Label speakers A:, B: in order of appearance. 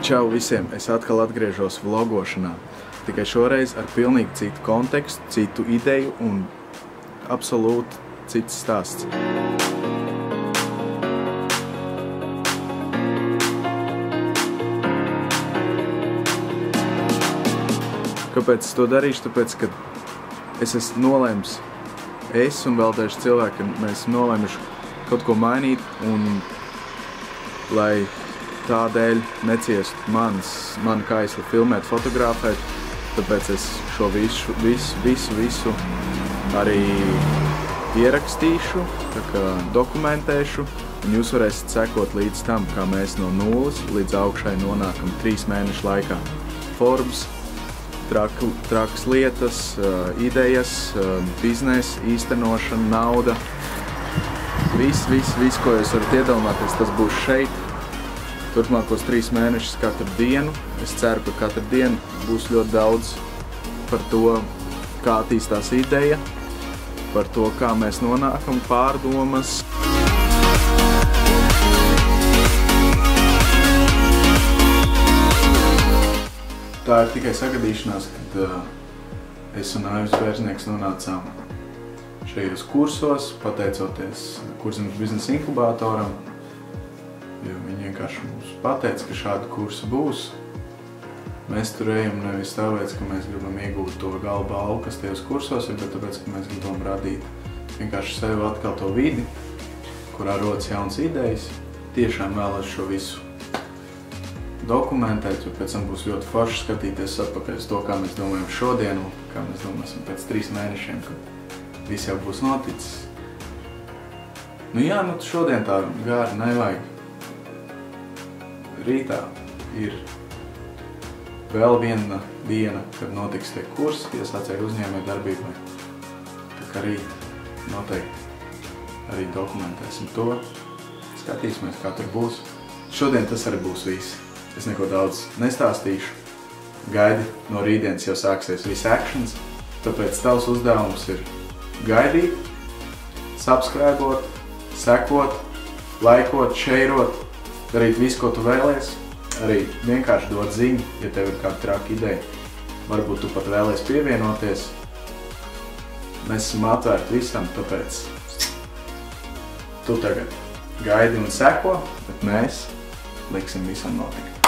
A: Čau visiem! Es atkal atgriežos vlogošanā. Tikai šoreiz ar pilnīgi citu kontekstu, citu ideju un absolūti cits stāsts. Kāpēc es to darīšu? Tāpēc, ka es esmu nolēmis, un vēl daži cilvēki, mēs esam nolēmuši kaut ko mainīt, un lai tādēļ neciestu manu kaisli filmēt, fotografēt, tāpēc es šo visu arī ierakstīšu, dokumentēšu, un jūs varēsiet sekot līdz tam, kā mēs no nulles līdz augšai nonākam 3 mēnešu laikā. Forbes, trakas lietas, idejas, biznesa, īstenošana, nauda. Viss, ko jūs varat iedomāties, tas būs šeit. Turpmākos 3 mēnešus katru dienu. Es ceru, ka katru dienu būs ļoti daudz par to, kā attīstās ideja, par to, kā mēs nonākam, pārdomas. Tā ir tikai sagadīšanās, kad es un Aivis Bērznieks nonācām šajos kursos, pateicoties Kurzemes biznesa inkubātoram. Jo viņi vienkārši mums pateica, ka šādi kursi būs. Mēs tur ejam nevis tāpēc, ka mēs gribam iegūt to gala balvu, kas tajos kursos ir, bet tāpēc, ka mēs gribam radīt vienkārši sev atkal to vidi, kurā rodas jaunas idejas. Tiešām vēlos šo visu dokumentēt, jo pēc tam būs ļoti forši skatīties atpakaļ uz to, kā mēs domājam šodien un kā mēs domāsim pēc 3 mēnešiem, kad viss jau būs noticis. Šodien tā gāri nevajag. Rītā ir vēl viena diena, kad notiks tie kursi, iesācēju uzņēmēju darbībai. Tā kā rīt noteikti arī dokumentēsim to, skatīsimies, kā tur būs. Šodien tas arī būs viss. Es neko daudz nestāstīšu. Gaidi, no rītdienas jau sāksies viss actions, tāpēc tavs uzdevums ir gaidīt, subscribot, sekot, laikot, šeirot, darīt visu, ko tu vēlies, arī vienkārši dot ziņu, ja tev ir kāda traka ideja. Varbūt tu pat vēlies pievienoties. Mēs esam atvērti visam, tāpēc tu tagad gaidi un seko, bet mēs liksim visam notikt.